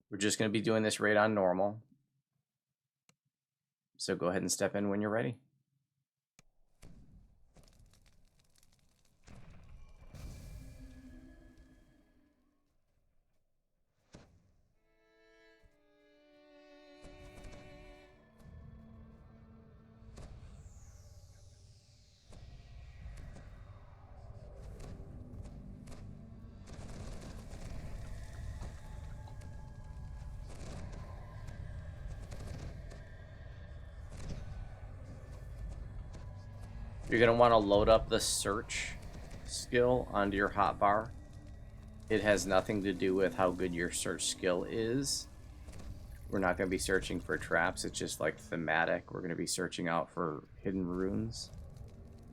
We're just going to be doing this raid on normal. So go ahead and step in when you're ready. You're going to want to load up the search skill onto your hotbar. It has nothing to do with how good your search skill is. We're not going to be searching for traps. It's just like thematic. We're going to be searching out for hidden runes.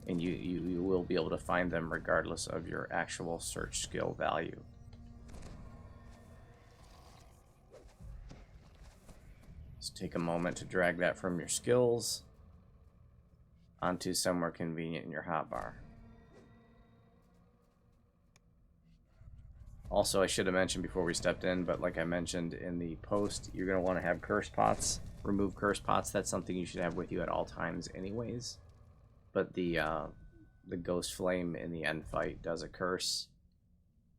And you will be able to find them regardless of your actual search skill value. Just take a moment to drag that from your skills onto somewhere convenient in your hotbar. Also, I should have mentioned before we stepped in, but like I mentioned in the post, you're going to want to have curse pots. Remove curse pots. That's something you should have with you at all times anyways. But the ghost flame in the end fight does a curse,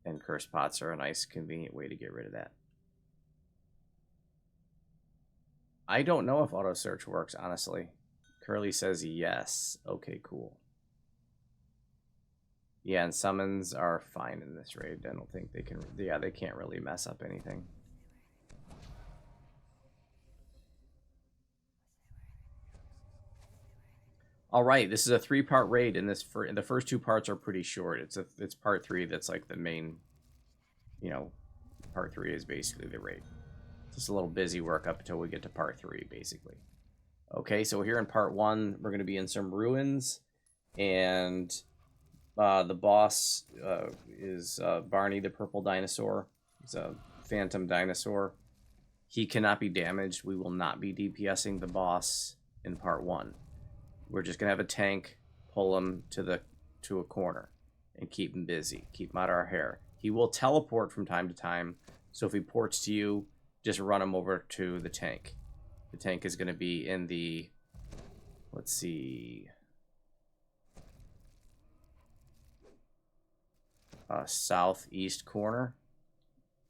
and curse pots are a nice convenient way to get rid of that. I don't know if auto search works, honestly. Curly says yes. Okay, cool. Yeah, and summons are fine in this raid. I don't think they can... Yeah, they can't really mess up anything. All right, this is a 3-part raid, and the first 2 parts are pretty short. It's part 3 that's like the main... You know, part 3 is basically the raid. Just a little busy work up until we get to part 3, basically. Okay, so here in part 1, we're going to be in some ruins, and the boss is Barney the Purple Dinosaur. He's a phantom dinosaur. He cannot be damaged. We will not be DPSing the boss in part 1. We're just going to have a tank pull him to a corner and keep him busy. Keep him out of our hair. He will teleport from time to time, so if he ports to you, just run him over to the tank. The tank is going to be in the, let's see, southeast corner.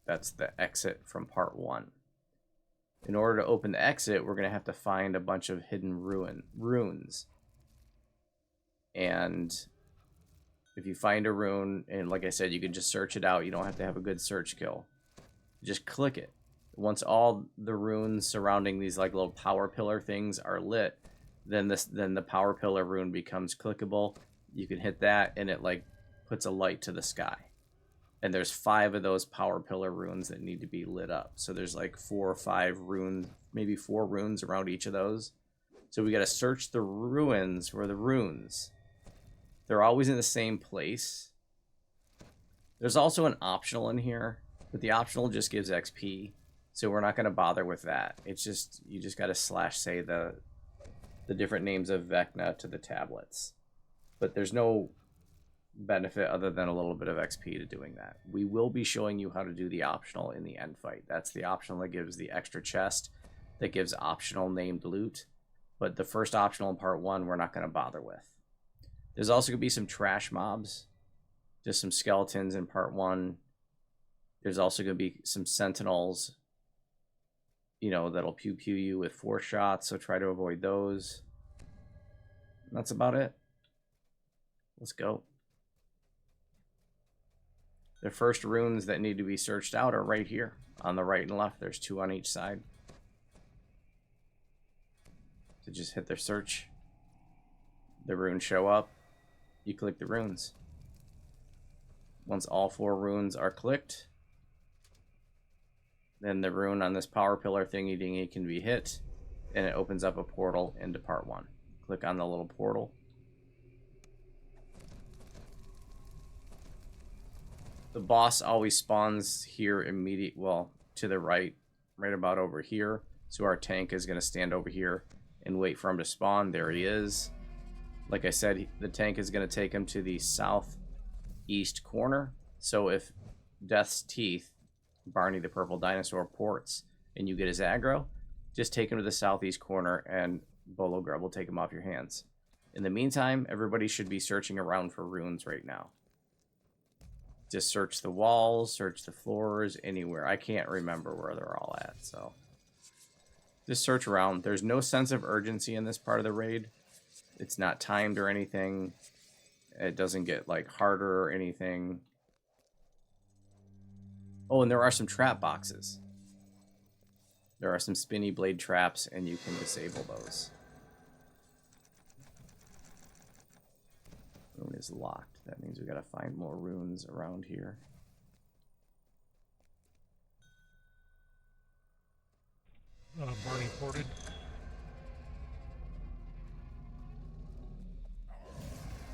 That's the exit from part 1. In order to open the exit, we're going to have to find a bunch of hidden runes. And if you find a rune, and like I said, you can just search it out. You don't have to have a good search skill. Just click it. Once all the runes surrounding these like little power pillar things are lit, then the power pillar rune becomes clickable. You can hit that, and it like puts a light to the sky. And there's 5 of those power pillar runes that need to be lit up. So there's like 4 or 5 runes, maybe 4 runes around each of those. So we got to search the ruins for the runes. They're always in the same place. There's also an optional in here, but the optional just gives XP. So we're not going to bother with that. It's just, you just got to /say the different names of Vecna to the tablets. But there's no benefit other than a little bit of XP to doing that. We will be showing you how to do the optional in the end fight. That's the optional that gives the extra chest, that gives optional named loot. But the first optional in part 1, we're not going to bother with. There's also going to be some trash mobs. Just some skeletons in part 1. There's also going to be some sentinels, you know, that'll pew-pew you with 4 shots, so try to avoid those. And that's about it. Let's go. The first runes that need to be searched out are right here. On the right and left, there's 2 on each side. So just hit their search. The runes show up. You click the runes. Once all 4 runes are clicked, then the rune on this power pillar thingy can be hit, and it opens up a portal into part 1. Click on the little portal. The boss always spawns here to the right about over here. So our tank is going to stand over here and wait for him to spawn. There he is. Like I said, the tank is going to take him to the southeast corner. So if Death's Teeth Barney the Purple Dinosaur ports and you get his aggro, just take him to the southeast corner and Bolo Grub will take him off your hands. In the meantime, everybody should be searching around for runes right now. Just search the walls, search the floors, anywhere. I can't remember where they're all at, so just search around. There's no sense of urgency in this part of the raid. It's not timed or anything. It doesn't get like harder or anything. Oh, and there are some trap boxes. There are some spinny blade traps, and you can disable those. Rune is locked. That means we gotta find more runes around here. Barney ported.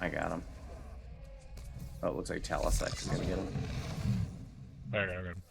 I got him. Oh, it looks like Talasek is gonna get him. I got him.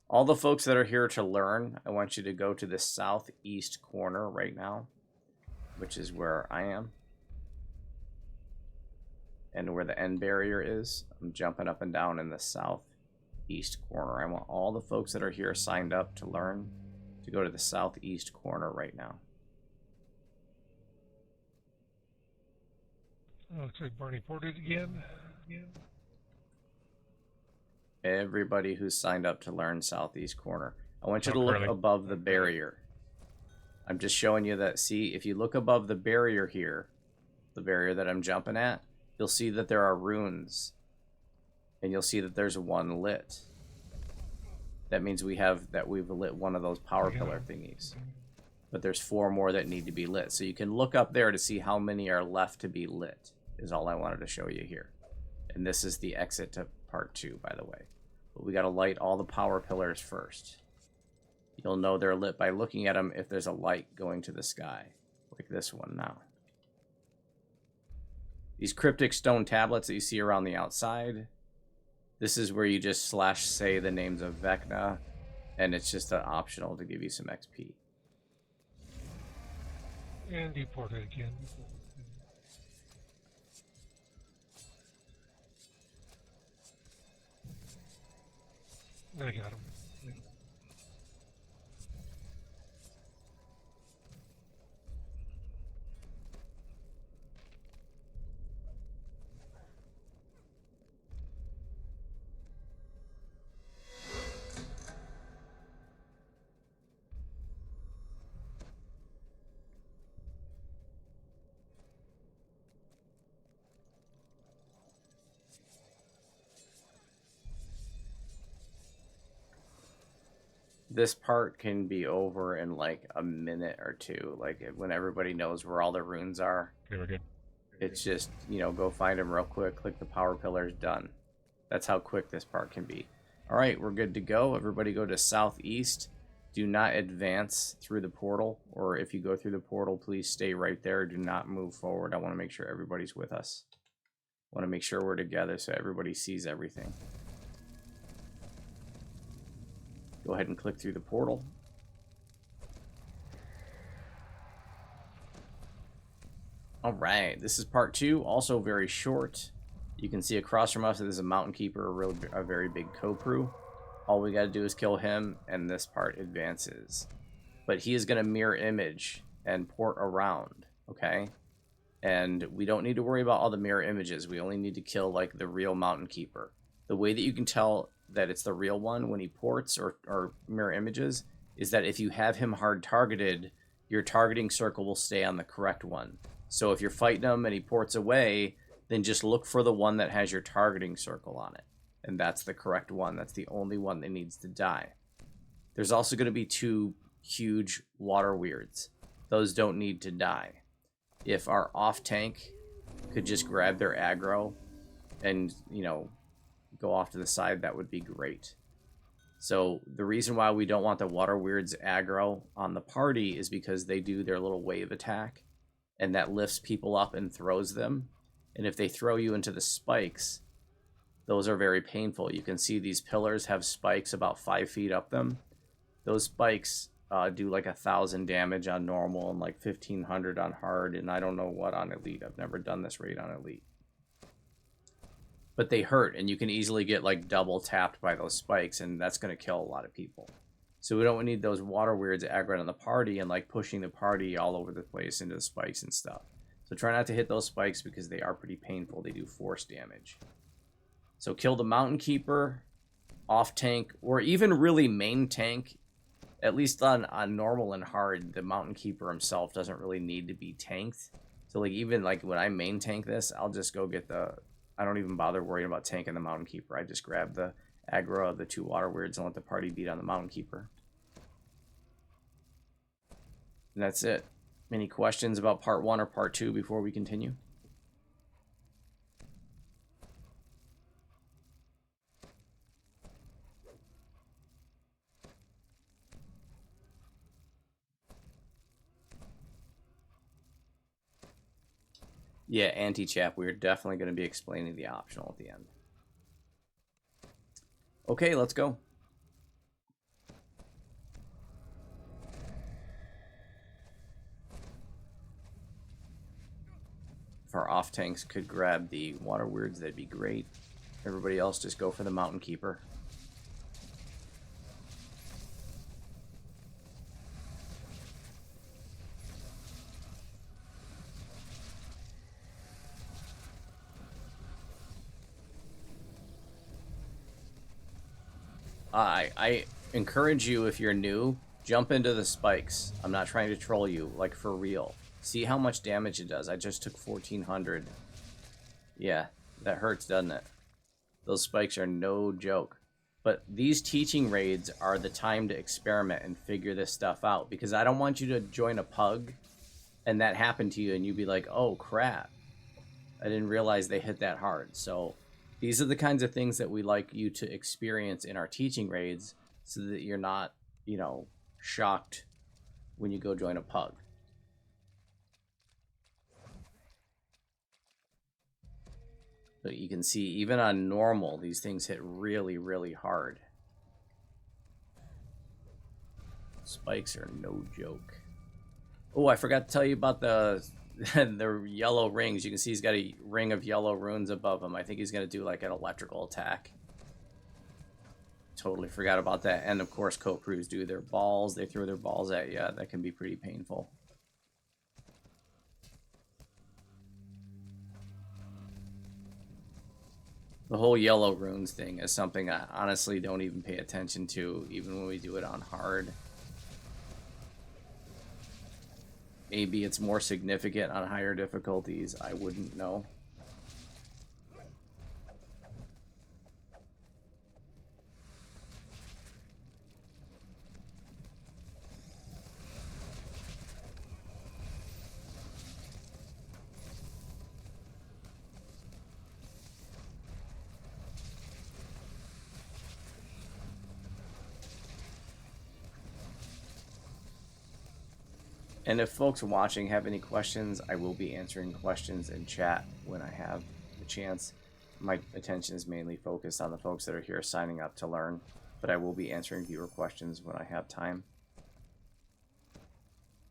All the folks that are here to learn, I want you to go to the southeast corner right now, which is where I am. And where the end barrier is. I'm jumping up and down in the southeast corner. I want all the folks that are here signed up to learn to go to the southeast corner right now. Looks like Barney ported again. Everybody who's signed up to learn southeast corner. I want you to look Curly. above the barrier. I'm just showing you that. See, if you look above the barrier here, the barrier that I'm jumping at, you'll see that there are runes. And you'll see that there's one lit. That means we've lit one of those power pillar thingies. But there's 4 more that need to be lit. So you can look up there to see how many are left to be lit, is all I wanted to show you here. And this is the exit to part 2, by the way. But we got to light all the power pillars first. You'll know they're lit by looking at them if there's a light going to the sky, like this one now. These cryptic stone tablets that you see around the outside, this is where you just /say the names of Vecna, and it's just an optional to give you some XP. And he ported again. I got him. This part can be over in like a minute or 2, like when everybody knows where all the runes are. Okay, we're good. It's just, you know, go find them real quick, click the power pillars, done. That's how quick this part can be. All right, we're good to go. Everybody go to southeast. Do not advance through the portal, or if you go through the portal, please stay right there. Do not move forward. I want to make sure everybody's with us. I want to make sure we're together so everybody sees everything. Go ahead and click through the portal. All right, this is part 2, also very short. You can see across from us there's a Mountain Keeper, a very big Kopru. All we got to do is kill him, and this part advances. But he is going to mirror image and port around, okay? And we don't need to worry about all the mirror images. We only need to kill, like, the real Mountain Keeper. The way that you can tell that it's the real one when he ports or mirror images is that if you have him hard targeted, your targeting circle will stay on the correct one. So if you're fighting him and he ports away, then just look for the one that has your targeting circle on it. And that's the correct one. That's the only one that needs to die. There's also going to be 2 huge water weirds. Those don't need to die. If our off tank could just grab their aggro and, you know, go off to the side, that would be great. So the reason why we don't want the water weirds aggro on the party is because they do their little wave attack, and that lifts people up and throws them. And if they throw you into the spikes, those are very painful. You can see these pillars have spikes about 5 feet up them. Those spikes do like 1,000 damage on normal and like 1,500 on hard, and I don't know what on elite. I've never done this raid on elite. But they hurt, and you can easily get like double tapped by those spikes, and that's going to kill a lot of people. So we don't need those water weirds aggroed on the party and like pushing the party all over the place into the spikes and stuff. So try not to hit those spikes because they are pretty painful. They do force damage. So kill the Mountain Keeper, off tank, or even really main tank. At least on normal and hard, the Mountain Keeper himself doesn't really need to be tanked. So like even like when I main tank this, I'll just go get the... I don't even bother worrying about tanking the Mountain Keeper. I just grab the aggro of the 2 water weirds and let the party beat on the Mountain Keeper. And that's it. Any questions about part 1 or part 2 before we continue? Yeah, anti-chap, we're definitely going to be explaining the optional at the end. Okay, let's go. If our off tanks could grab the water weirds, that'd be great. Everybody else just go for the Mountain Keeper. I encourage you, if you're new, jump into the spikes. I'm not trying to troll you, like for real. See how much damage it does. I just took 1,400. Yeah, that hurts, doesn't it? Those spikes are no joke. But these teaching raids are the time to experiment and figure this stuff out, because I don't want you to join a pug and that happened to you and you be like, oh crap, I didn't realize they hit that hard. So these are the kinds of things that we like you to experience in our teaching raids so that you're not, you know, shocked when you go join a pug. So you can see even on normal, these things hit really, really hard. Spikes are no joke. Oh, I forgot to tell you about the the yellow rings. You can see he's got a ring of yellow runes above him. I think he's going to do like an electrical attack. Totally forgot about that. And of course, Koprus do their balls. They throw their balls at you. That can be pretty painful. The whole yellow runes thing is something I honestly don't even pay attention to, even when we do it on hard. Maybe it's more significant on higher difficulties. I wouldn't know. And if folks watching have any questions, I will be answering questions in chat when I have the chance. My attention is mainly focused on the folks that are here signing up to learn, but I will be answering viewer questions when I have time.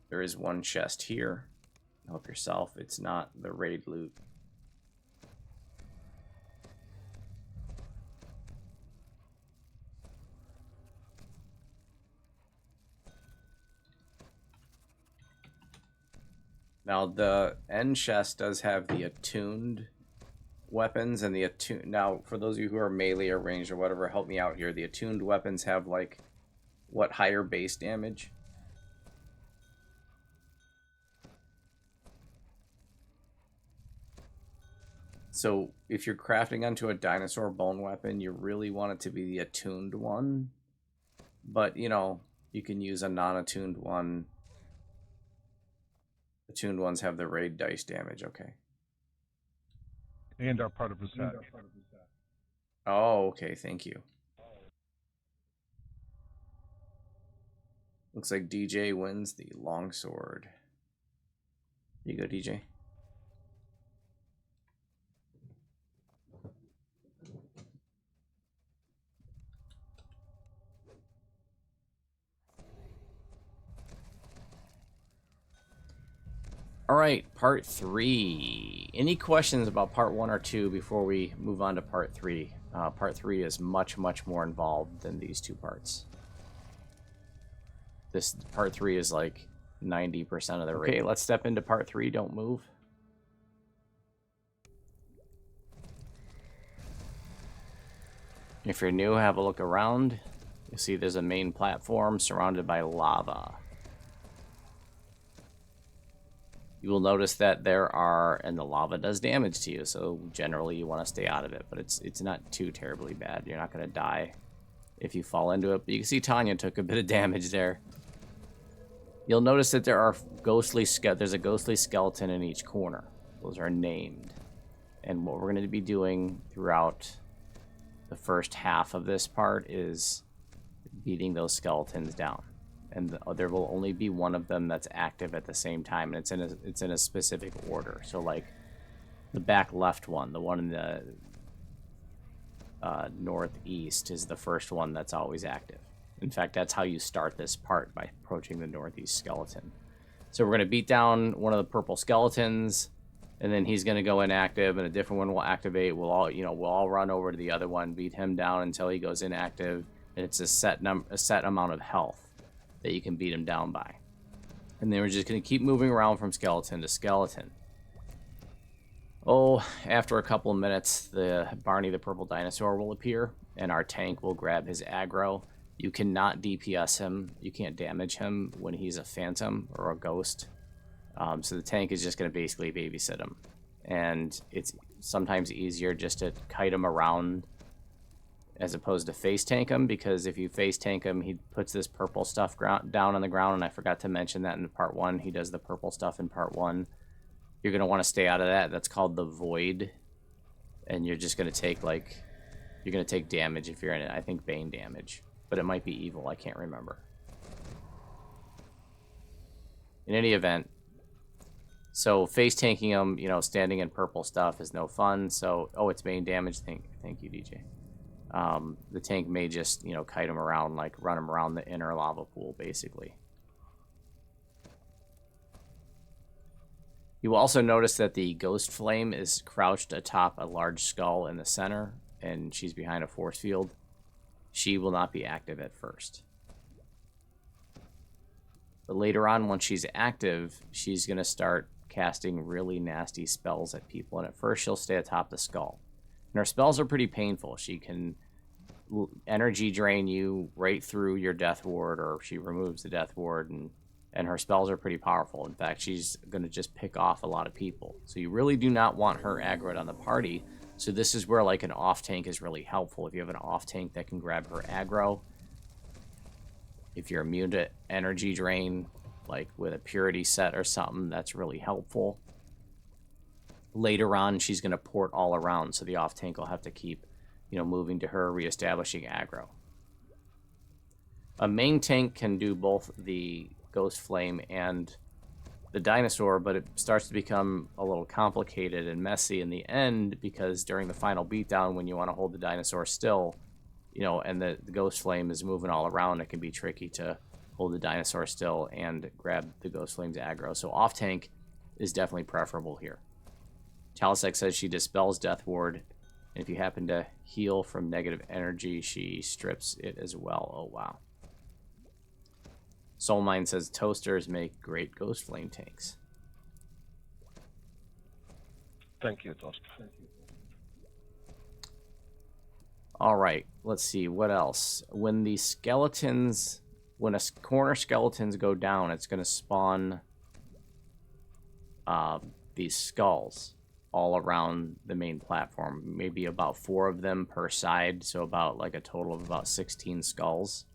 There is one chest here. Help yourself. It's not the raid loot. Now, the end chest does have the attuned weapons, and the attuned... Now, for those of you who are melee or ranged or whatever, help me out here. The attuned weapons have, like, what, higher base damage? So, if you're crafting onto a dinosaur bone weapon, you really want it to be the attuned one. But, you know, you can use a non-attuned one. Attuned ones have the raid dice damage, okay. And are part of the set. Oh, okay, thank you. Looks like DJ wins the longsword. You go, DJ. All right, part 3. Any questions about part 1 or 2 before we move on to part 3? Part 3 is much, much more involved than these 2 parts. This part 3 is like 90% of the raid. Okay, let's step into part 3. Don't move. If you're new, have a look around. You'll see there's a main platform surrounded by lava. You will notice that there are, and the lava does damage to you, so generally you want to stay out of it, but it's not too terribly bad. You're not going to die if you fall into it. But you can see Tanya took a bit of damage there. You'll notice that there are there's a ghostly skeleton in each corner. Those are named. And what we're going to be doing throughout the first half of this part is beating those skeletons down. And there will only be one of them that's active at the same time, and it's in a specific order. So like the back left one, the one in the northeast, is the first one that's always active. In fact, that's how you start this part, by approaching the northeast skeleton. So we're going to beat down one of the purple skeletons, and then he's going to go inactive, and a different one will activate. We'll all run over to the other one, beat him down until he goes inactive, and it's a set amount of health that you can beat him down by. And then we're just going to keep moving around from skeleton to skeleton. Oh, after a couple of minutes, Barney the purple dinosaur will appear, and our tank will grab his aggro. You cannot DPS him. You can't damage him when he's a phantom or a ghost. So the tank is just going to basically babysit him. And it's sometimes easier just to kite him around as opposed to face tank him, because if you face tank him, he puts this purple stuff down on the ground, and I forgot to mention that in part 1. He does the purple stuff in part 1. You're going to want to stay out of that. That's called the Void, and you're just going to take, like, you're going to take damage if you're in it. I think Bane damage, but it might be evil. I can't remember. In any event, so face tanking him, standing in purple stuff is no fun. So, it's Bane damage. Thank you, DJ. The tank may just, kite him around, like run him around the inner lava pool, basically. You will also notice that the Ghost Flame is crouched atop a large skull in the center, and she's behind a force field. She will not be active at first. But later on, once she's active, she's going to start casting really nasty spells at people, and at first she'll stay atop the skull. And her spells are pretty painful. She can energy drain you right through your death ward, or she removes the death ward, and her spells are pretty powerful. In fact, she's going to just pick off a lot of people. So you really do not want her aggroed on the party. So this is where like an off tank is really helpful. If you have an off tank that can grab her aggro, if you're immune to energy drain, like with a purity set or something, that's really helpful. Later on, she's going to port all around, so the off tank will have to keep, moving to her, reestablishing aggro. A main tank can do both the Ghost Flame and the dinosaur, but it starts to become a little complicated and messy in the end, because during the final beatdown, when you want to hold the dinosaur still, and the Ghost Flame is moving all around, it can be tricky to hold the dinosaur still and grab the Ghost Flame's aggro. So off tank is definitely preferable here. Talisek says she dispels Death Ward, and if you happen to heal from negative energy, she strips it as well. Oh, wow. Soulmine says toasters make great Ghost Flame tanks. Thank you, Toaster. All right, let's see, what else? When a corner skeletons go down, it's going to spawn these skulls all around the main platform. Maybe about 4 of them per side, so about like a total of about 16 skulls.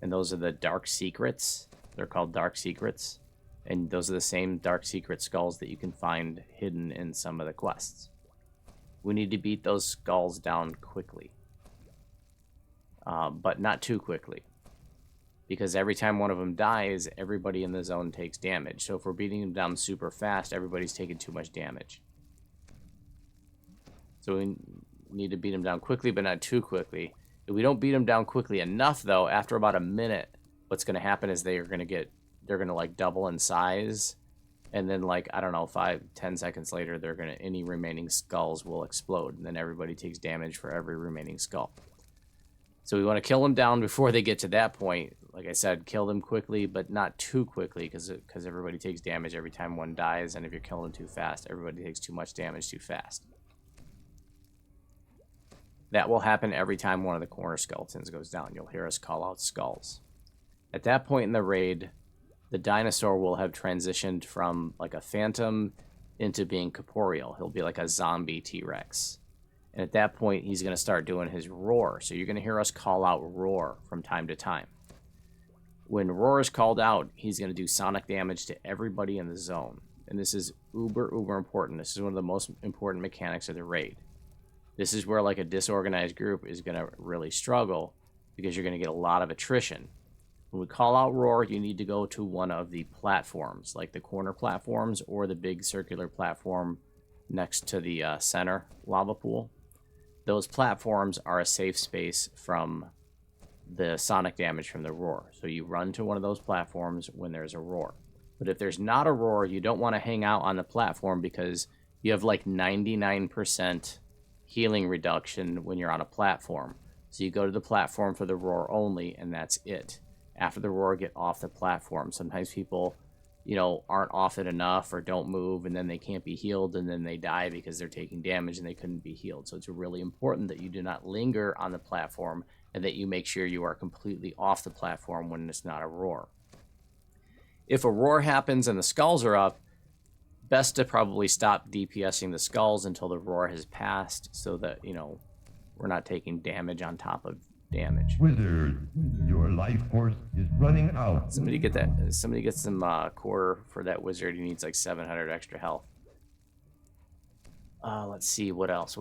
And those are the Dark Secrets. They're called Dark Secrets. And those are the same Dark Secret skulls that you can find hidden in some of the quests. We need to beat those skulls down quickly. But not too quickly. because every time one of them dies, everybody in the zone takes damage. So if we're beating them down super fast, everybody's taking too much damage. So we need to beat them down quickly, but not too quickly. If we don't beat them down quickly enough, though, after about a minute, what's going to happen is they're going to like double in size. And then, like, I don't know, 5-10 seconds later, any remaining skulls will explode. And then everybody takes damage for every remaining skull. So we want to kill them down before they get to that point. Like I said, kill them quickly, but not too quickly, because everybody takes damage every time one dies. And if you're killing them too fast, everybody takes too much damage too fast. That will happen every time one of the corner skeletons goes down. You'll hear us call out skulls. At that point in the raid, the dinosaur will have transitioned from like a phantom into being corporeal. He'll be like a zombie T-Rex. And at that point, he's going to start doing his roar. So you're going to hear us call out roar from time to time. When roar is called out, he's going to do sonic damage to everybody in the zone. And this is uber important. This is one of the most important mechanics of the raid. This is where like a disorganized group is going to really struggle, because you're going to get a lot of attrition. When we call out roar, you need to go to one of the platforms, like the corner platforms or the big circular platform next to the center lava pool. Those platforms are a safe space from the sonic damage from the roar. So you run to one of those platforms when there's a roar. But if there's not a roar, you don't want to hang out on the platform, because you have like 99% healing reduction when you're on a platform. So you go to the platform for the roar only, and that's it. After the roar, get off the platform. Sometimes people, aren't off it enough or don't move, and then they can't be healed, and then they die because they're taking damage and they couldn't be healed. So it's really important that you do not linger on the platform, and that you make sure you are completely off the platform when it's not a roar. If a roar happens and the skulls are up, best to probably stop DPSing the skulls until the roar has passed, so that, we're not taking damage on top of damage. Wizard, your life force is running out. Somebody get some core for that wizard. He needs like 700 extra health. Let's see, what else?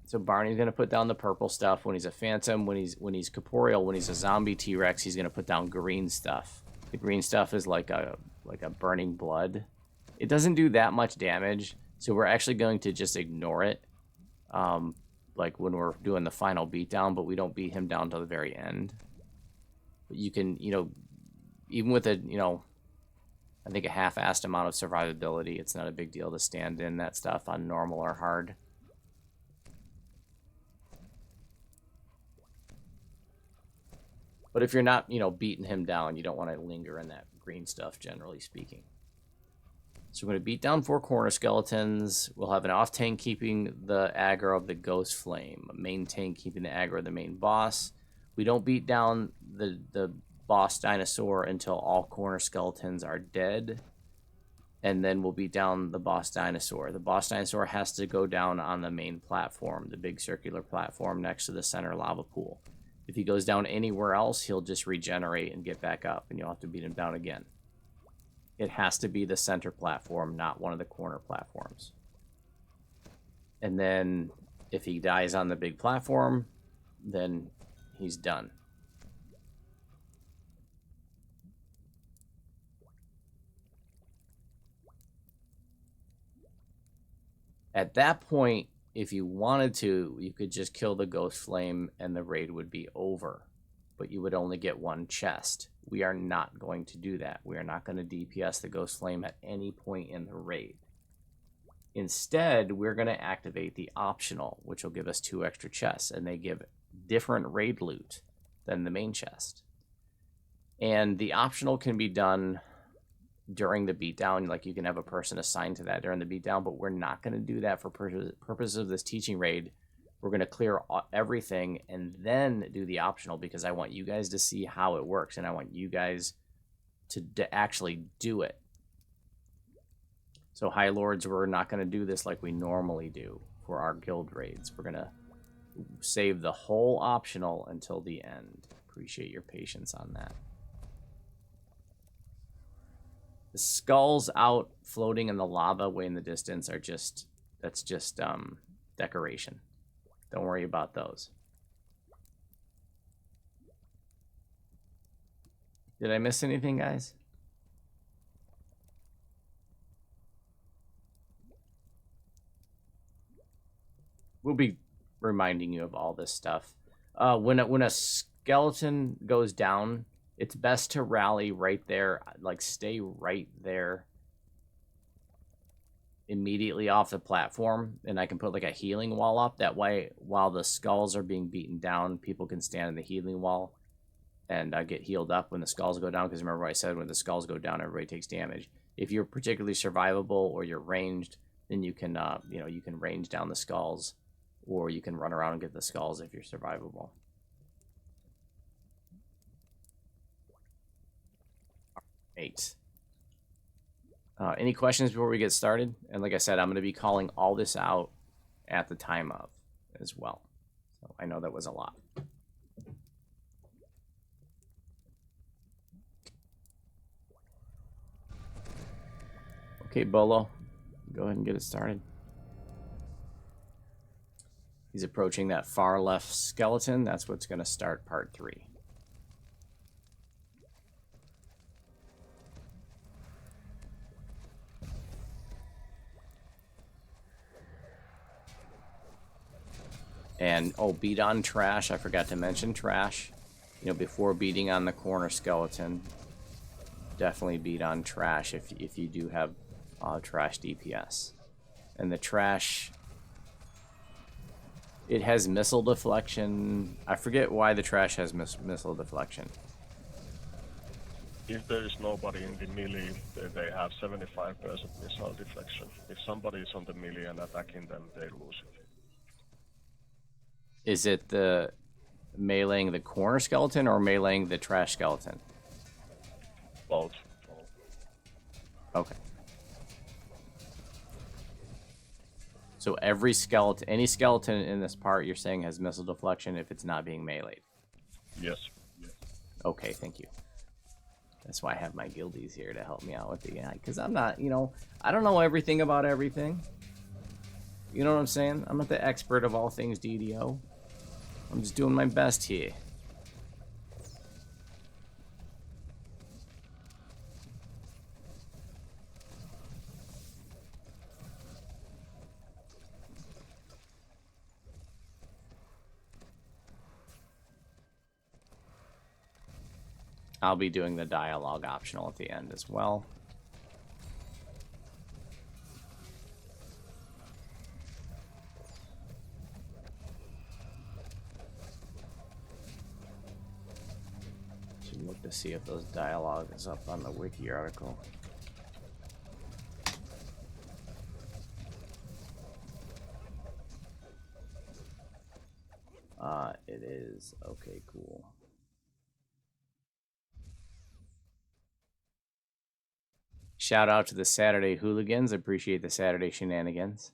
So Barney's gonna put down the purple stuff when he's a phantom. When he's corporeal, when he's a zombie T-Rex, he's gonna put down green stuff. The green stuff is like a burning blood. It doesn't do that much damage, so we're actually going to just ignore it. Like when we're doing the final beatdown, but we don't beat him down till the very end. But you can, even with I think a half-assed amount of survivability, it's not a big deal to stand in that stuff on normal or hard. But if you're not, beating him down, you don't want to linger in that green stuff, generally speaking. So we're going to beat down 4 corner skeletons. We'll have an off tank keeping the aggro of the ghost flame, a main tank keeping the aggro of the main boss. We don't beat down the boss dinosaur until all corner skeletons are dead. And then we'll beat down the boss dinosaur. The boss dinosaur has to go down on the main platform, the big circular platform next to the center lava pool. If he goes down anywhere else, he'll just regenerate and get back up, and you'll have to beat him down again. It has to be the center platform, not one of the corner platforms. And then if he dies on the big platform, then he's done. At that point, if you wanted to, you could just kill the ghost flame and the raid would be over. But you would only get 1 chest. We are not going to do that. We are not going to DPS the ghost flame at any point in the raid. Instead, we're going to activate the optional, which will give us 2 extra chests, and they give different raid loot than the main chest. And the optional can be done during the beatdown. Like, you can have a person assigned to that during the beatdown, but we're not going to do that for purposes of this teaching raid. We're going to clear everything and then do the optional, because I want you guys to see how it works, and I want you guys to actually do it. So High Lords, we're not going to do this like we normally do for our guild raids. We're going to save the whole optional until the end. Appreciate your patience on that. The skulls out floating in the lava way in the distance are just decoration. Don't worry about those. Did I miss anything, guys? We'll be reminding you of all this stuff. When a skeleton goes down, it's best to rally right there, like stay right there immediately off the platform, and I can put like a healing wall up. That way, while the skulls are being beaten down, people can stand in the healing wall and get healed up when the skulls go down. Because remember what I said, when the skulls go down, everybody takes damage. If you're particularly survivable or you're ranged, then you can you can range down the skulls, or you can run around and get the skulls if you're survivable. Eight. Any questions before we get started? And like I said, I'm going to be calling all this out at the time of as well. So I know that was a lot. Okay, Bolo, go ahead and get it started. He's approaching that far left skeleton. That's what's going to start part 3. And, oh, beat on trash. I forgot to mention trash. You know, before beating on the corner skeleton, definitely beat on trash if you do have trash DPS. And the trash, it has missile deflection. I forget why the trash has missile deflection. If there is nobody in the melee, they have 75% missile deflection. If somebody is on the melee and attacking them, they lose it. Is it the meleeing the corner skeleton or meleeing the trash skeleton? Both. Okay. So every skeleton, any skeleton in this part, you're saying has missile deflection if it's not being meleeed? Yes. Okay, thank you. That's why I have my guildies here to help me out with the AI, because I'm not, I don't know everything about everything. You know what I'm saying? I'm not the expert of all things DDO. I'm just doing my best here. I'll be doing the dialogue optional at the end as well. Should look to see if those dialogue is up on the wiki article. It is. Okay, cool. Shout out to the Saturday hooligans. Appreciate the Saturday shenanigans.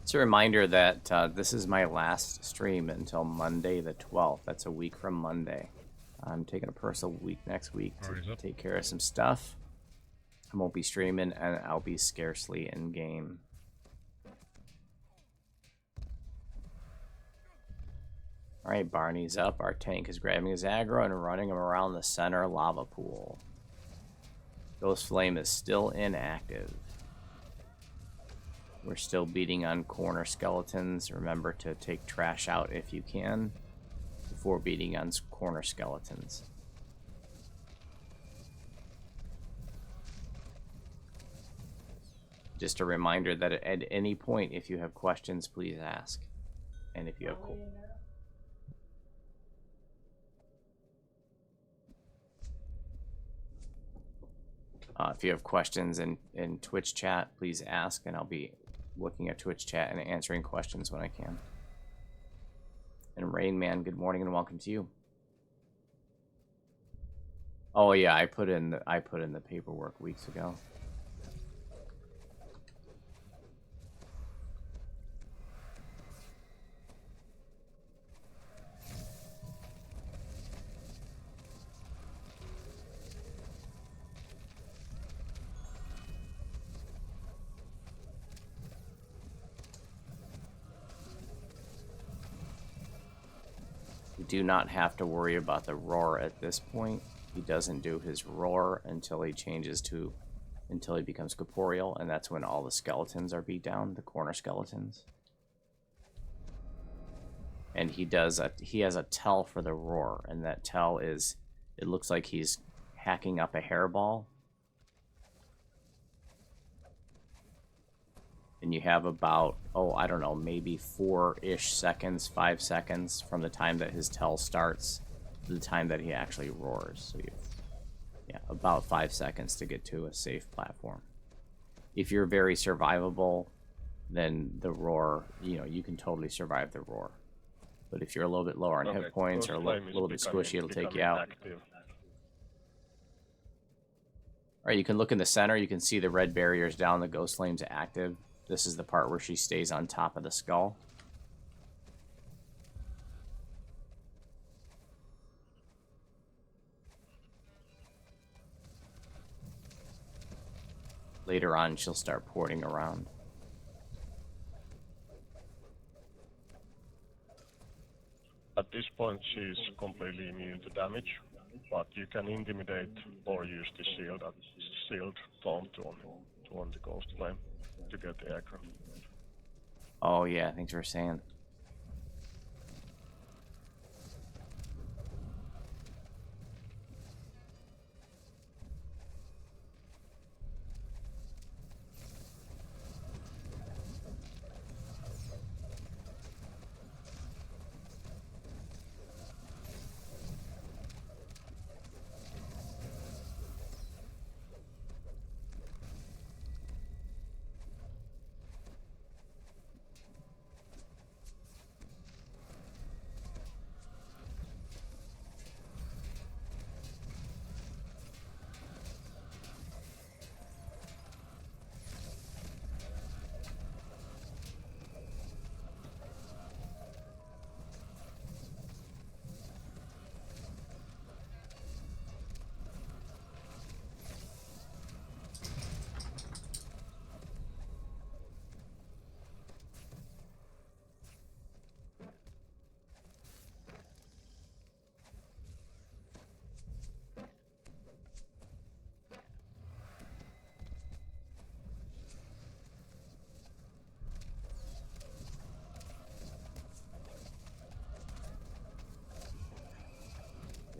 It's a reminder that this is my last stream until Monday the 12th. That's a week from Monday. I'm taking a personal week next week to take care of some stuff. I won't be streaming, and I'll be scarcely in game. Alright, Barney's up. Our tank is grabbing his aggro and running him around the center lava pool. Ghost Flame is still inactive. We're still beating on corner skeletons. Remember to take trash out if you can before beating on corner skeletons. Just a reminder that at any point, if you have questions, please ask. And if you have if you have questions in Twitch chat, please ask, and I'll be looking at Twitch chat and answering questions when I can. And Rain Man, good morning and welcome to you. Oh yeah, I put in the paperwork weeks ago. You do not have to worry about the roar at this point. He doesn't do his roar until he becomes corporeal, and that's when all the skeletons are beat down, the corner skeletons. And he has a tell for the roar, and that tell is, it looks like he's hacking up a hairball. And you have about, I don't know, maybe 4-ish seconds, 5 seconds from the time that his tell starts to the time that he actually roars. So about 5 seconds to get to a safe platform. If you're very survivable, then the roar, you can totally survive the roar. But if you're a little bit lower on hit points or a little bit squishy, it'll take you out. Active. All right, you can look in the center. You can see the red barriers down. The Ghost Flame's active. This is the part where she stays on top of the skull. Later on, she'll start porting around. At this point, she's completely immune to damage, but you can intimidate or use the shield taunt on the Ghost Flame to get the aggro. Oh yeah, thanks for saying.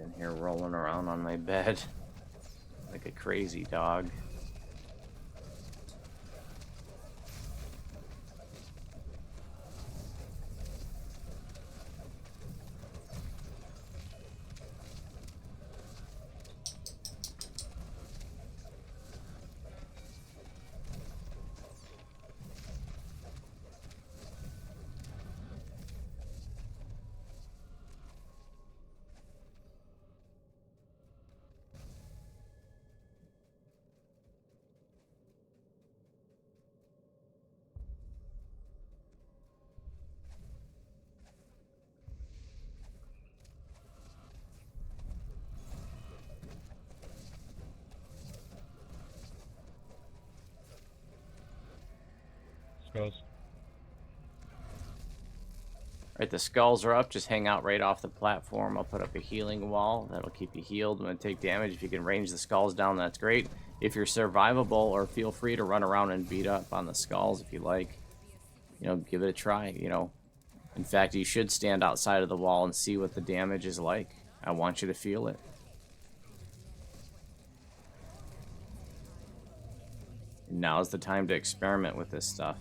In here rolling around on my bed like a crazy dog. Skulls. Alright, the skulls are up. Just hang out right off the platform. I'll put up a healing wall. That'll keep you healed when you take damage. If you can range the skulls down, that's great. If you're survivable, or feel free to run around and beat up on the skulls if you like. Give it a try, In fact, you should stand outside of the wall and see what the damage is like. I want you to feel it. Now's the time to experiment with this stuff.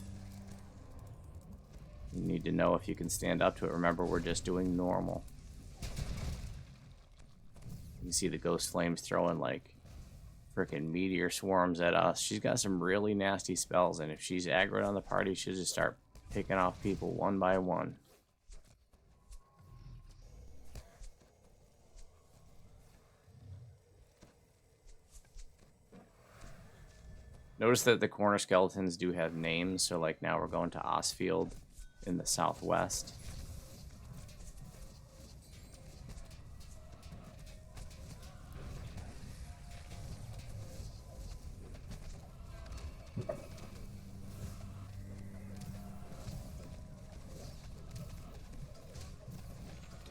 You need to know if you can stand up to it. Remember, we're just doing normal. You see the Ghost Flames throwing like freaking meteor swarms at us. She's got some really nasty spells, and if she's aggroed on the party, she'll just start picking off people one by one. Notice that the corner skeletons do have names, so like now we're going to Osfield in the southwest.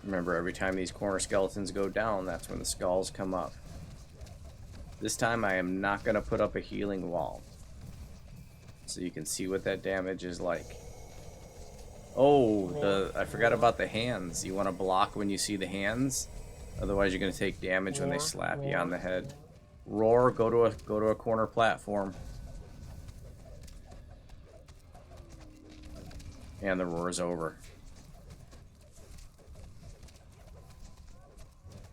Remember, every time these corner skeletons go down, that's when the skulls come up. This time I am not going to put up a healing wall. So you can see what that damage is like. Oh, I forgot about the hands. You want to block when you see the hands? Otherwise you're going to take damage when they slap you on the head. Roar, go to a corner platform. And the roar is over.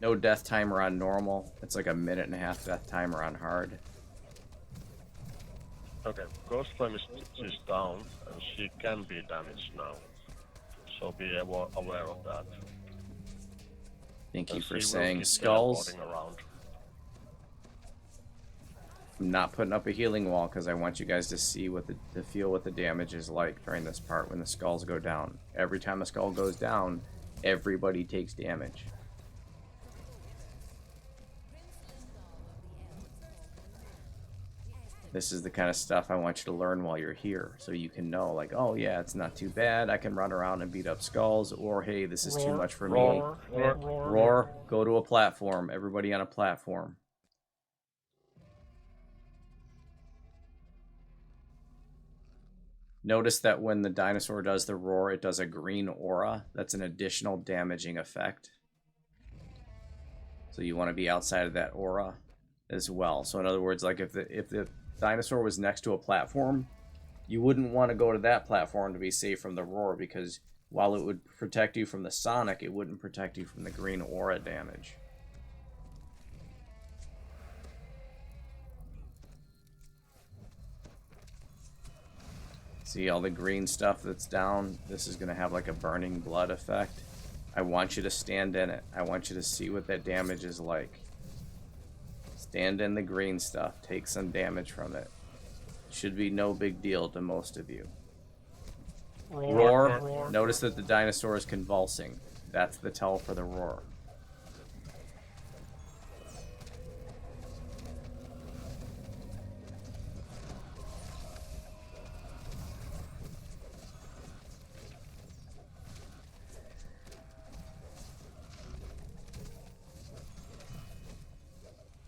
No death timer on normal. It's like a 1.5-minute death timer on hard. Okay, Ghost Flame is down, and she can be damaged now. So be aware of that. Thank you And for she will saying keep skulls. teleporting around. I'm not putting up a healing wall because I want you guys to see to feel what the damage is like during this part when the skulls go down. Every time a skull goes down, everybody takes damage. This is the kind of stuff I want you to learn while you're here, so you can know, like, oh yeah, it's not too bad, I can run around and beat up skulls, or hey, this is too much for me. Roar, go to a platform, everybody on a platform. Notice that when the dinosaur does the roar, it does a green aura. That's an additional damaging effect. So you want to be outside of that aura as well. So in other words, like if the dinosaur was next to a platform, you wouldn't want to go to that platform to be safe from the roar, because while it would protect you from the sonic, it wouldn't protect you from the green aura damage. See all the green stuff that's down? This is going to have like a burning blood effect. I want you to stand in it. I want you to see what that damage is like. Stand in the green stuff. Take some damage from it. Should be no big deal to most of you. Roar. Notice that the dinosaur is convulsing. That's the tell for the roar.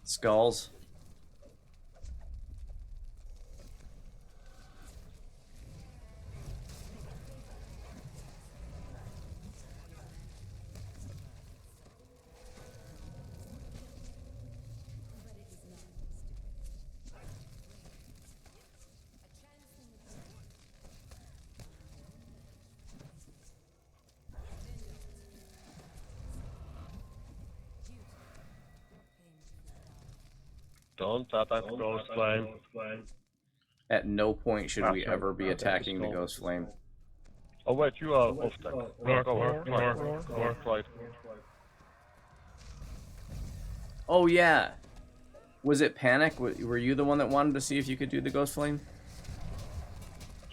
Skulls. Don't attack Ghost Flame. At no point should we ever be attacking the Ghost Flame. Oh wait, you are off deck. Roar, right. Oh yeah. Was it Panic? Were you the one that wanted to see if you could do the Ghost Flame?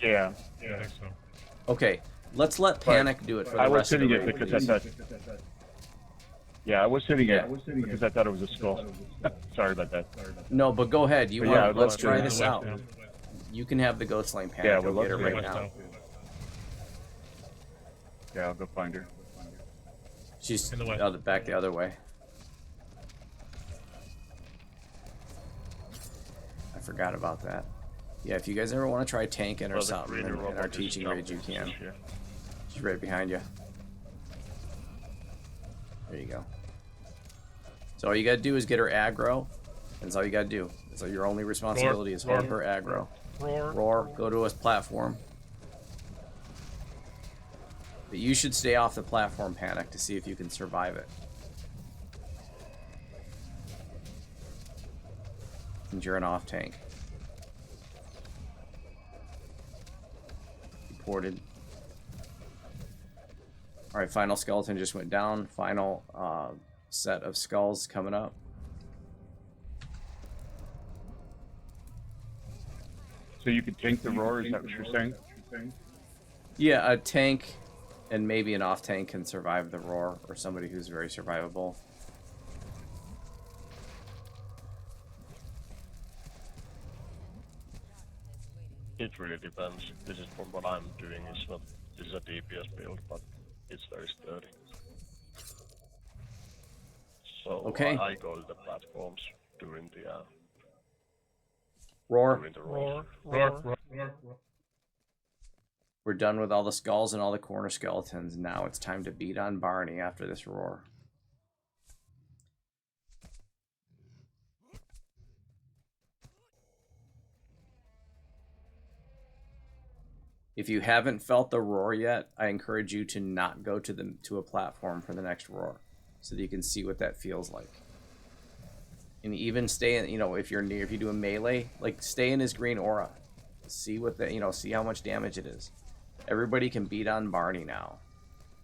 Yeah. Yeah, I think so. Okay, let's let Panic do it for the I was rest of the hitting it raid, because I please. thought. Yeah, I was hitting it Yeah. because I thought it was a skull. Sorry about that. No, but go ahead. But yeah, Let's let's try do it. this out. You can have the Ghost Flame Panic. Yeah, Go we'll get her let's do right it. now. Yeah, I'll go find her. She's In the way. back the other way. I forgot about that. Yeah, if you guys ever want to try tanking or Well, the something green in robot our is teaching raid, you jumping can. here. She's right behind you. There you go. So all you gotta do is get her aggro. That's all you gotta do. So your only responsibility is hold her aggro. Roar, go to a platform. But you should stay off the platform, Panic, to see if you can survive it. Since you're an off tank. Reported. Alright, final skeleton just went down. Final set of skulls coming up. So you could tank the roar, is that what you're saying? Yeah, a tank and maybe an off tank can survive the roar, or somebody who's very survivable. It really depends. This is from what I'm doing. It's not. This is a DPS build, but it's very sturdy. So Okay. I go to the platforms during the Roar. roar. We're done with all the skulls and all the corner skeletons. Now it's time to beat on Barney after this roar. If you haven't felt the roar yet, I encourage you to not go to a platform for the next roar, so that you can see what that feels like. And even stay in, if you're near, if you do a melee, like stay in his green aura, see what see how much damage it is. Everybody can beat on Barney now.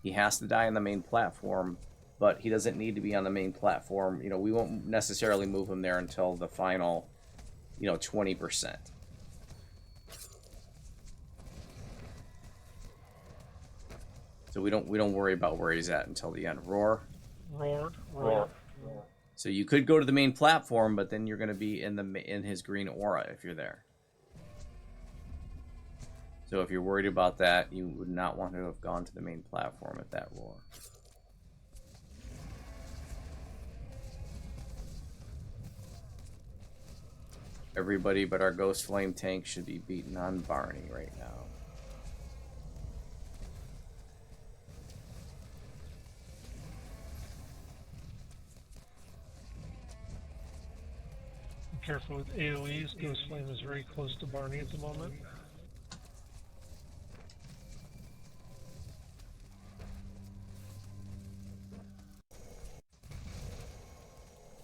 He has to die on the main platform, but he doesn't need to be on the main platform. We won't necessarily move him there until the final, 20%. So we don't worry about where he's at until the end. Roar. So you could go to the main platform, but then you're going to be in his green aura if you're there. So if you're worried about that, you would not want to have gone to the main platform at that roar. Everybody but our Ghost Flame tank should be beating on Barney right now. Careful with AoEs. Ghost Flame is very close to Barney at the moment.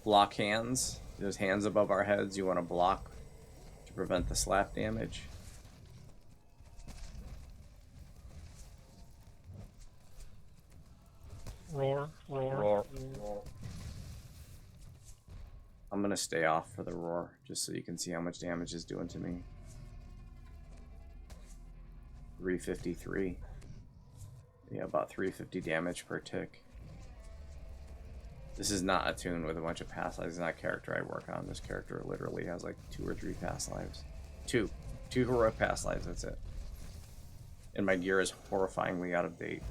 Block hands. There's hands above our heads. You want to block to prevent the slap damage. Roar. I'm going to stay off for the roar, just so you can see how much damage it's doing to me. 353. Yeah, about 350 damage per tick. This is not a tune with a bunch of past lives. It's not a character I work on. This character literally has like 2 or 3 past lives. Two heroic past lives, that's it. And my gear is horrifyingly out of date.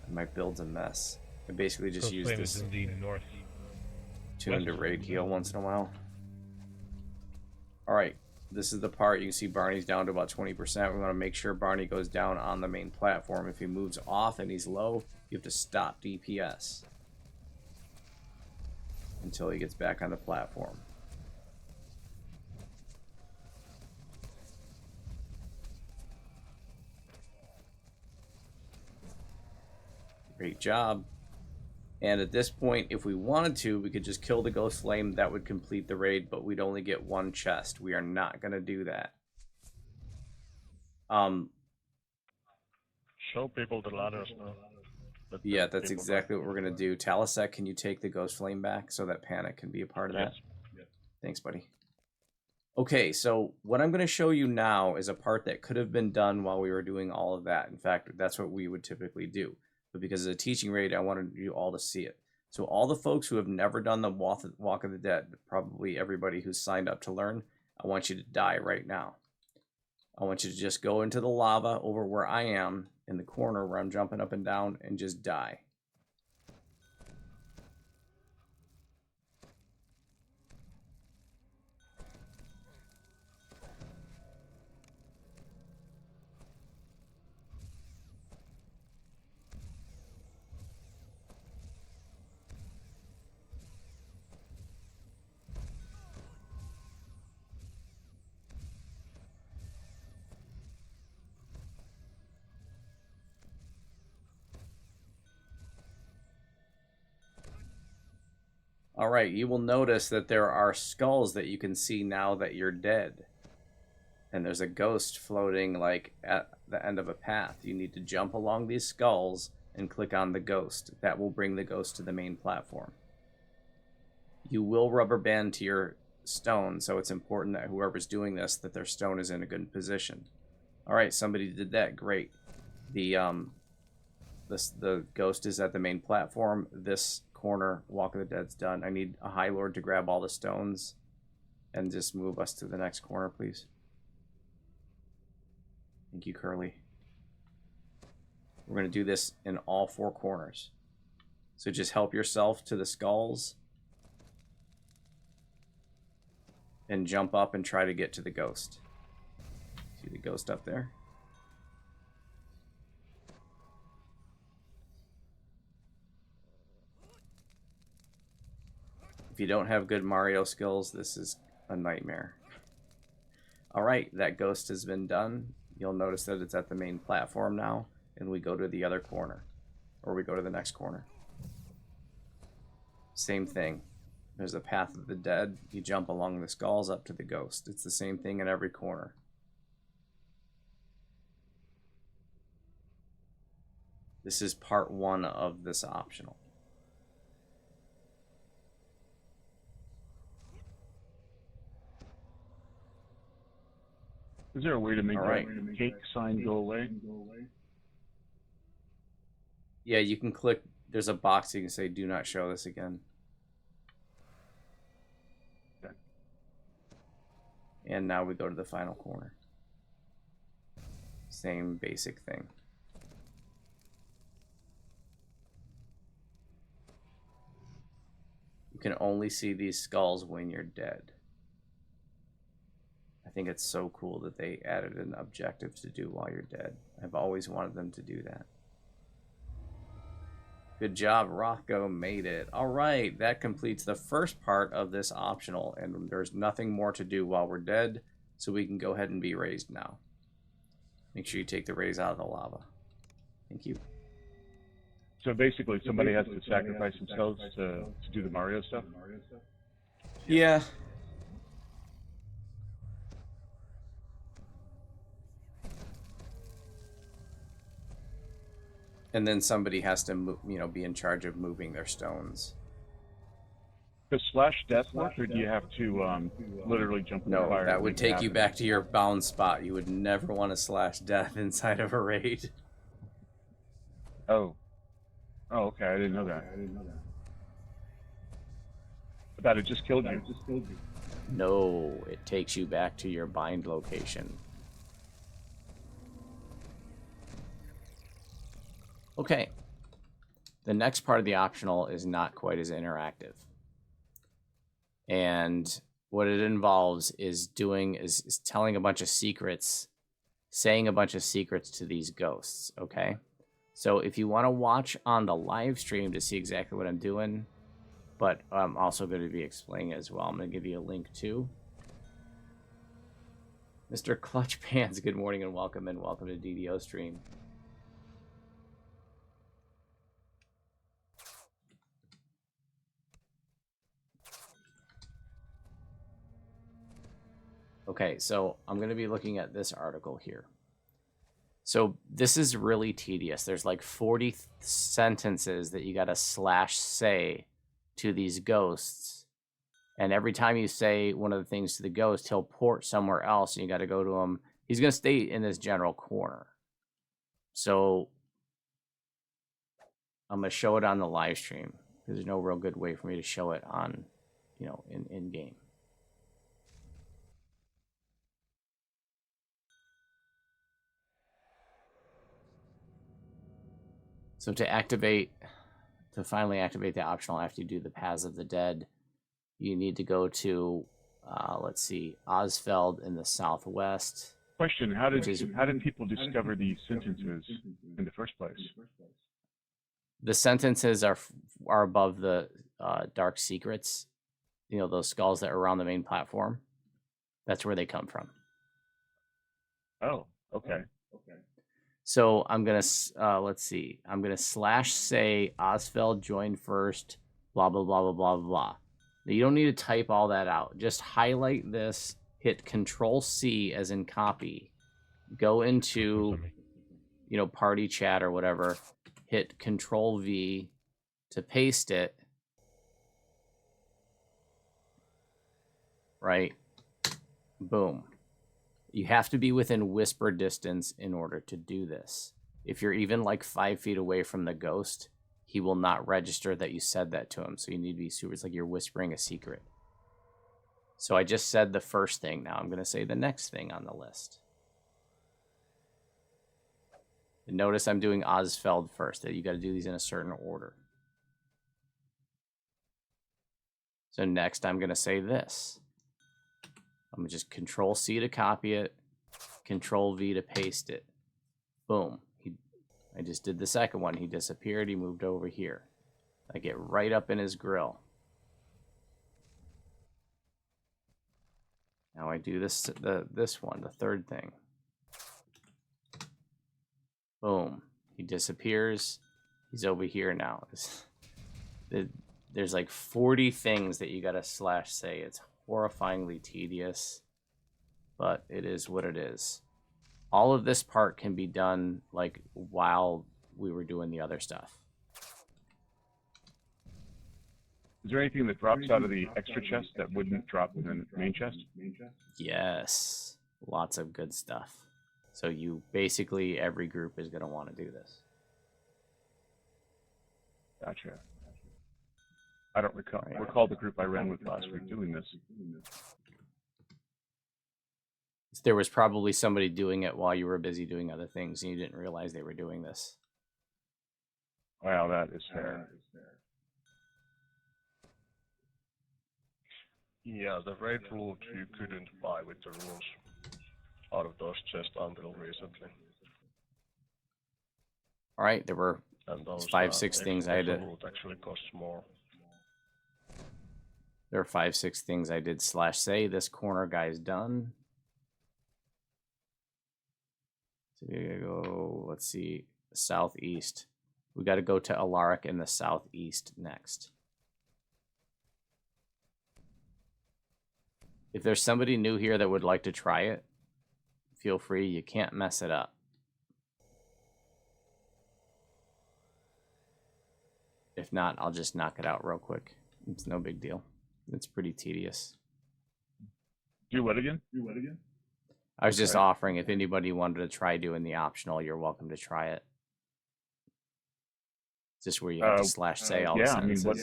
And my build's a mess. I basically just use this in the north. tune to raid heal once in a while. Alright, this is the part you can see Barney's down to about 20%. We want to make sure Barney goes down on the main platform. If he moves off and he's low, you have to stop DPS until he gets back on the platform. Great job. And at this point, if we wanted to, we could just kill the Ghost Flame. That would complete the raid, but we'd only get 1 chest. We are not going to do that. Show people the ladders now. Yeah, that's exactly what we're going to do. Talisek, can you take the Ghost Flame back so that Panic can be a part of that? Yes. Thanks, buddy. Okay, so what I'm going to show you now is a part that could have been done while we were doing all of that. In fact, that's what we would typically do. But because it's a teaching raid, I wanted you all to see it. So all the folks who have never done the Walk of the Dead, probably everybody who's signed up to learn, I want you to die right now. I want you to just go into the lava over where I am, in the corner where I'm jumping up and down, and just die. Alright, you will notice that there are skulls that you can see now that you're dead. And there's a ghost floating like at the end of a path. You need to jump along these skulls and click on the ghost. That will bring the ghost to the main platform. You will rubber band to your stone, so it's important that whoever's doing this, that their stone is in a good position. Alright, somebody did that. Great. The ghost is at the main platform. This corner Walk of the Dead's done. I need a High Lord to grab all the stones and just move us to the next corner, please. Thank you, Curly. We're going to do this in all 4 corners. So just help yourself to the skulls and jump up and try to get to the ghost. See the ghost up there? If you don't have good Mario skills, this is a nightmare. Alright, that ghost has been done. You'll notice that it's at the main platform now, and we go to the other corner. Or we go to the next corner. Same thing. There's a path of the dead. You jump along the skulls up to the ghost. It's the same thing in every corner. This is part 1 of this optional. Is there a way to make All that right. cake sign go away? Yeah, you can click. There's a box you can say, do not show this again. Okay. And now we go to the final corner. Same basic thing. You can only see these skulls when you're dead. I think it's so cool that they added an objective to do while you're dead. I've always wanted them to do that. Good job, Rocco made it. All right, that completes the first part of this optional, and there's nothing more to do while we're dead, so we can go ahead and be raised now. Make sure you take the raise out of the lava. Thank you. So basically, somebody has to sacrifice themselves to do the Mario stuff? Yeah. And then somebody has to, be in charge of moving their stones. Does slash death work, or do you have to literally jump in the No, fire? that and would make it take you happen? back to your bound spot. You would never want to slash death inside of a raid. Oh. Oh, okay, I didn't know that. But that had just killed you. No, it takes you back to your bind location. Okay. The next part of the optional is not quite as interactive. And what it involves is telling a bunch of secrets, saying a bunch of secrets to these ghosts, okay? So if you want to watch on the live stream to see exactly what I'm doing, but I'm also going to be explaining it as well. I'm going to give you a link too. Mr. Clutch Pants, good morning and welcome to DDO stream. Okay, so I'm going to be looking at this article here. So this is really tedious. There's like 40 sentences that you got to slash say to these ghosts. And every time you say one of the things to the ghost, he'll port somewhere else and you got to go to him. He's going to stay in this general corner. So I'm going to show it on the live stream because there's no real good way for me to show it on, in game. So to finally activate the optional after you do the Paths of the Dead, you need to go to, let's see, Osfeld in the southwest. Question, how did people discover these sentences in the first place? The sentences are above the dark secrets, those skulls that are around the main platform. That's where they come from. Oh, okay. So I'm going to, let's see, I'm going to slash say Osfeld join first, blah, blah, blah, blah, blah, blah. Now, you don't need to type all that out. Just highlight this, hit Control C as in copy, go into, party chat or whatever, hit Control V to paste it, right? Boom. You have to be within whisper distance in order to do this. If you're even like 5 feet away from the ghost, he will not register that you said that to him. So you need to be super, it's like you're whispering a secret. So I just said the first thing. Now I'm going to say the next thing on the list. And notice I'm doing Osfeld first, that you got to do these in a certain order. So next I'm going to say this. I'm gonna just Control C to copy it, Control V to paste it. Boom. I just did the second one. He disappeared. He moved over here. I get right up in his grill. Now I do this one, the third thing. Boom. He disappears. He's over here now. There's like 40 things that you gotta /say. It's horrifyingly tedious, but it is what it is. All of this part can be done like while we were doing the other stuff. Is there anything that drops out of the extra chest that wouldn't drop in the main chest? Yes, lots of good stuff. So you basically, every group is going to want to do this. Gotcha. I don't recall the group I ran with last week doing this. There was probably somebody doing it while you were busy doing other things and you didn't realize they were doing this. Wow, that is fair. Yeah, the raid ruled you couldn't buy with the rules out of those chests until recently. All right, there were And those 5-6 things I had to... route actually costs more. There are 5-6 things I did /say. This corner guy's done. So we gotta go, let's see, southeast. We got to go to Alaric in the southeast next. If there's somebody new here that would like to try it, feel free. You can't mess it up. If not, I'll just knock it out real quick. It's no big deal. It's pretty tedious. Do what again? I was just offering if anybody wanted to try doing the optional, you're welcome to try it. It's just where you have to /say all the sentences. But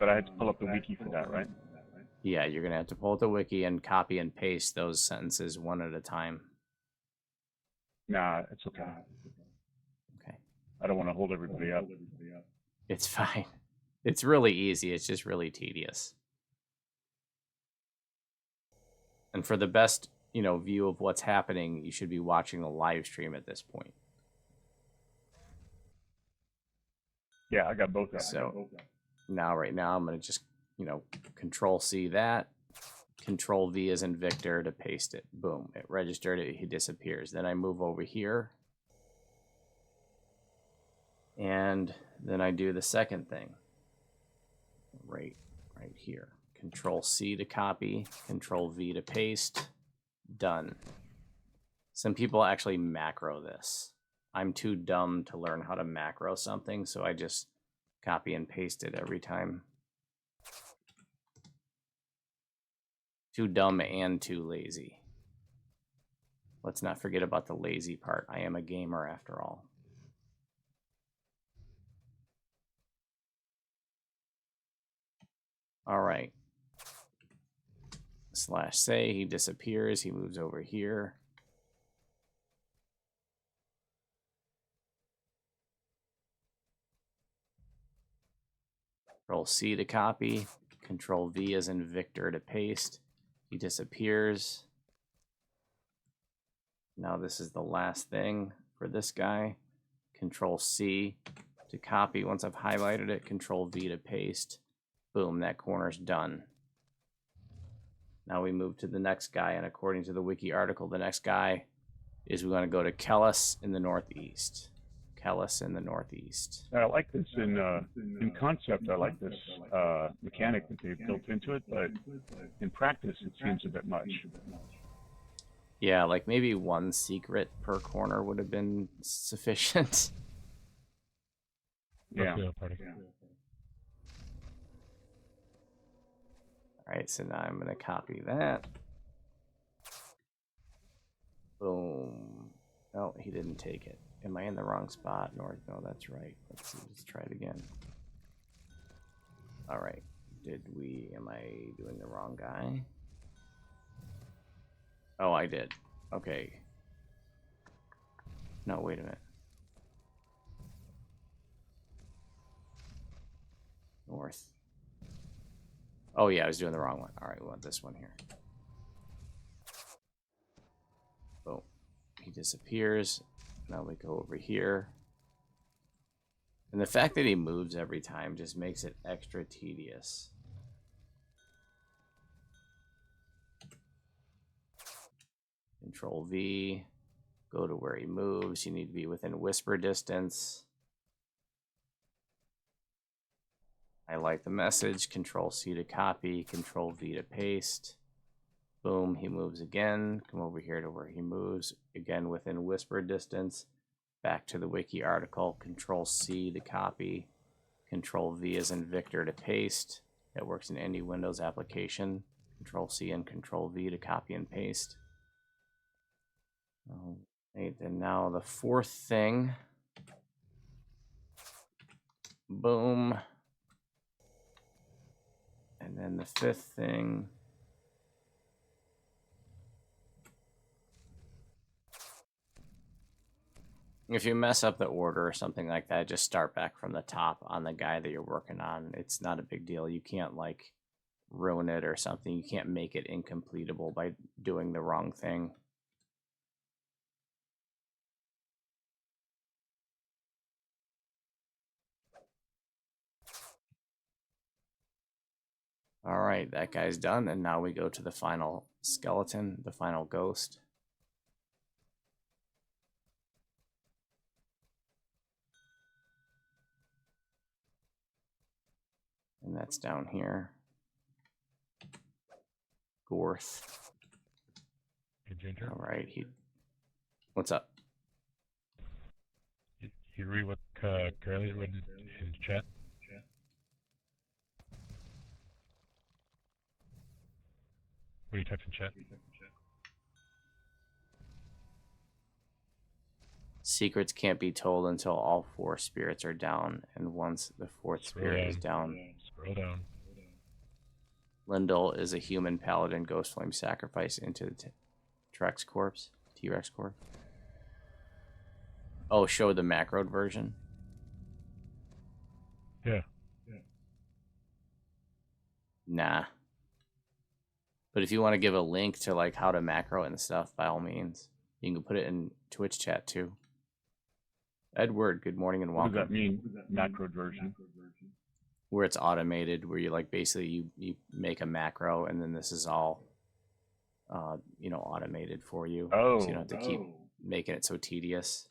I had to pull up the wiki for that, right? Yeah, you're going to have to pull up the wiki and copy and paste those sentences one at a time. Nah, it's okay. Okay. I don't want to hold everybody up. It's fine. It's really easy. It's just really tedious. And for the best, view of what's happening, you should be watching the live stream at this point. Yeah, I got both. So right now, I'm going to just, Control C that, Control V as in Victor to paste it. Boom, it registered it. He disappears. Then I move over here. And then I do the second thing. Right here. Control C to copy, Control V to paste. Done. Some people actually macro this. I'm too dumb to learn how to macro something, so I just copy and paste it every time. Too dumb and too lazy. Let's not forget about the lazy part. I am a gamer after all. All right. /say, he disappears. He moves over here. Control C to copy. Control V as in Victor to paste. He disappears. Now this is the last thing for this guy. Control C to copy. Once I've highlighted it, Control V to paste. Boom, that corner's done. Now we move to the next guy, and according to the wiki article, the next guy is we're going to go to Kellis in the northeast. Kellis in the northeast. I like this in concept. I like this mechanic that they've built into it, but in practice, it seems a bit much. Yeah, like maybe one secret per corner would have been sufficient. Yeah. All right, so now I'm going to copy that. Boom. Oh, he didn't take it. Am I in the wrong spot? No, that's right. Let's see, let's try it again. All right. Am I doing the wrong guy? Oh, I did. Okay. No, wait a minute. North. Oh yeah, I was doing the wrong one. All right, we want this one here. Oh, he disappears. Now we go over here. And the fact that he moves every time just makes it extra tedious. Control V. Go to where he moves. You need to be within whisper distance. Highlight the message. Control C to copy. Control V to paste. Boom, he moves again. Come over here to where he moves. Again, within whisper distance. Back to the wiki article. Control C to copy. Control V as in Victor to paste. That works in any Windows application. Control C and Control V to copy and paste. Right, and now the fourth thing. Boom. And then the fifth thing. If you mess up the order or something like that, just start back from the top on the guy that you're working on. It's not a big deal. You can't like ruin it or something. You can't make it incompletable by doing the wrong thing. All right, that guy's done. And now we go to the final skeleton, the final ghost. And that's down here. Gorth. Hey, Ginger. All right, what's up? You read what Curly read in chat? What do you type in chat? Secrets can't be told until all 4 spirits are down, and once the 4th spirit is down. Scroll down. Lindell is a human paladin ghost flame sacrifice into the T-Rex corpse. T-Rex corpse. Oh, show the macroed version. Yeah. Nah. But if you want to give a link to like how to macro it and stuff, by all means, you can put it in Twitch chat too. Edward, good morning and welcome. What does that mean? Macro version. Where it's automated, where you like basically you make a macro and then this is all you know, automated for you. Oh. So you don't have to keep making it so tedious.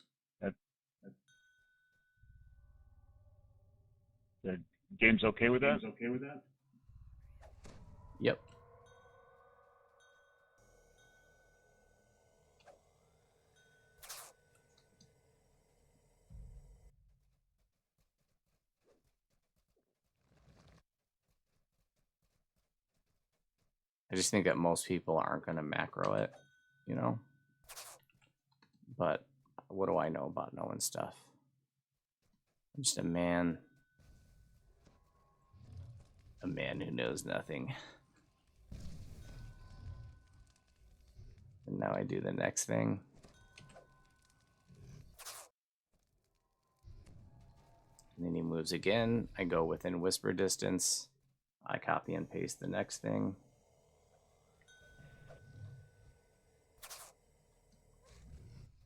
The game's okay with that? Yep. I just think that most people aren't going to macro it, you know? But what do I know about knowing stuff? I'm just a man who knows nothing. And now I do the next thing. And then he moves again. I go within whisper distance. I copy and paste the next thing.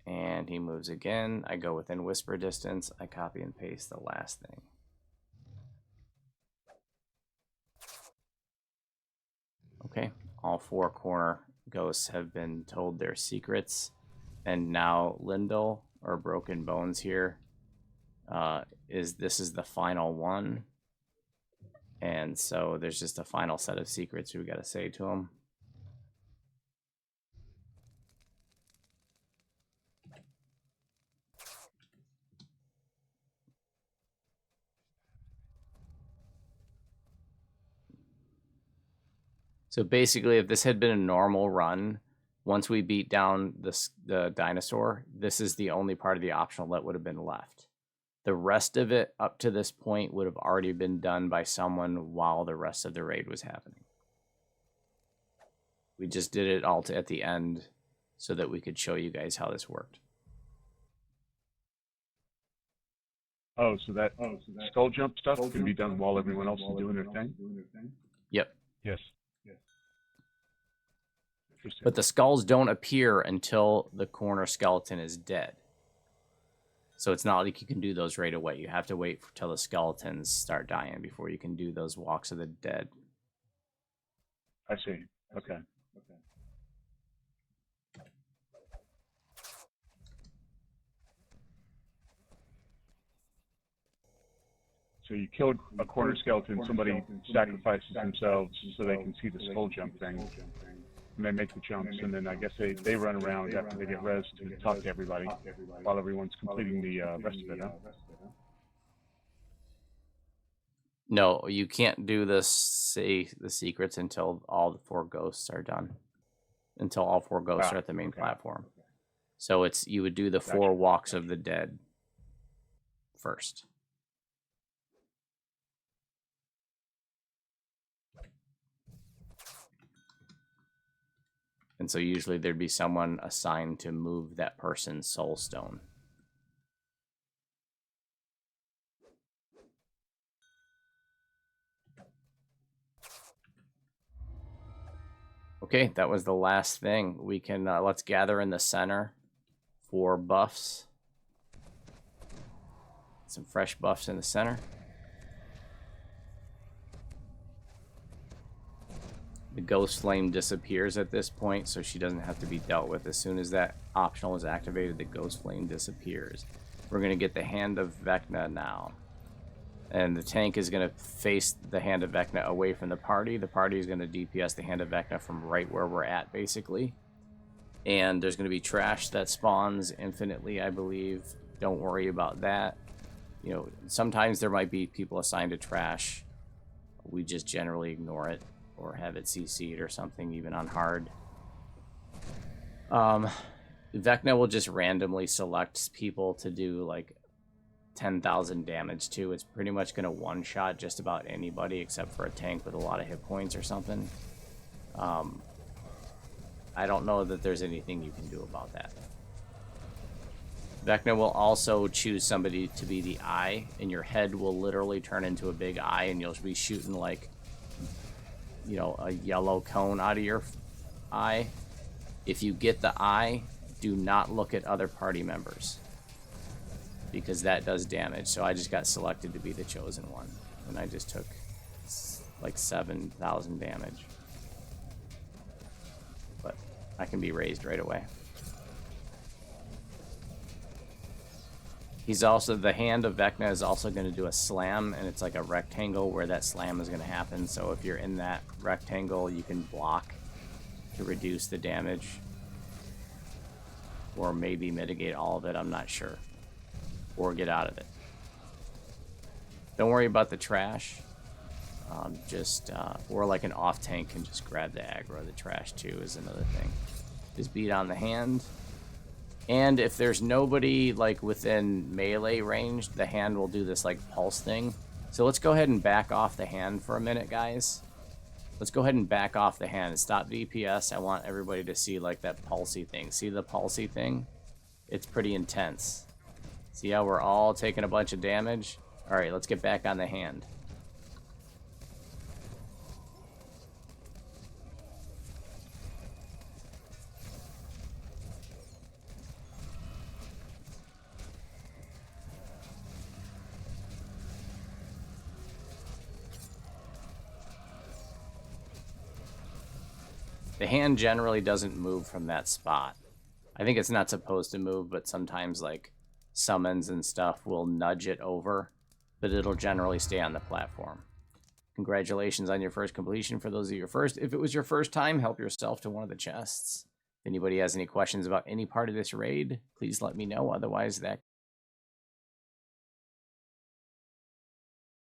And he moves again. I go within whisper distance. I copy and paste the last thing. Okay, all 4 corner ghosts have been told their secrets. And now Lindell, or Broken Bones here, this is the final one. And so there's just a final set of secrets we got to say to him. So basically, if this had been a normal run, once we beat down the dinosaur, this is the only part of the optional that would have been left. The rest of it up to this point would have already been done by someone while the rest of the raid was happening. We just did it all at the end so that we could show you guys how this worked. Oh, so that skull jump stuff can be done while everyone else is doing their thing? Yep. Yes. Interesting. But the skulls don't appear until the corner skeleton is dead. So it's not like you can do those right away. You have to wait till the skeletons start dying before you can do those walks of the dead. I see. Okay. So you killed a corner skeleton, somebody sacrifices themselves so they can see the skull jump thing. And they make the jumps, and then I guess they run around after they get res to talk to everybody while everyone's completing the rest of it, huh? No, you can't do the secrets until all the 4 ghosts are done. Until all 4 ghosts are at the main platform. So you would do the 4 walks of the dead first. And so usually there'd be someone assigned to move that person's soul stone. Okay, that was the last thing. We can, let's gather in the center for buffs. Some fresh buffs in the center. The ghost flame disappears at this point, so she doesn't have to be dealt with. As soon as that optional is activated, the ghost flame disappears. We're going to get the Hand of Vecna now. And the tank is going to face the Hand of Vecna away from the party. The party is going to DPS the Hand of Vecna from right where we're at, basically. And there's going to be trash that spawns infinitely, I believe. Don't worry about that. You know, sometimes there might be people assigned to trash. We just generally ignore it. Or have it CC'd or something, even on hard. Vecna will just randomly select people to do like 10,000 damage to. It's pretty much going to one-shot just about anybody except for a tank with a lot of hit points or something. I don't know that there's anything you can do about that. Vecna will also choose somebody to be the eye, and your head will literally turn into a big eye, and you'll be shooting like, you know, a yellow cone out of your eye. If you get the eye, do not look at other party members, because that does damage. So I just got selected to be the chosen one, and I just took like 7,000 damage. But I can be raised right away. He's also, the Hand of Vecna is also going to do a slam, and it's like a rectangle where that slam is going to happen. So if you're in that rectangle, you can block to reduce the damage. Or maybe mitigate all of it, I'm not sure. Or get out of it. Don't worry about the trash. Or like an off tank can just grab the aggro. The trash too is another thing. Just beat on the hand. And if there's nobody like within melee range, the hand will do this like pulse thing. So let's go ahead and back off the hand for a minute, guys. Let's go ahead and back off the hand and stop DPS. I want everybody to see like that pulsey thing. See the pulsey thing? It's pretty intense. See how we're all taking a bunch of damage? All right, let's get back on the hand. The hand generally doesn't move from that spot. I think it's not supposed to move, but sometimes like summons and stuff will nudge it over, but it'll generally stay on the platform. Congratulations on your first completion. For those of you first, if it was your first time, help yourself to one of the chests. If anybody has any questions about any part of this raid, please let me know. Otherwise, that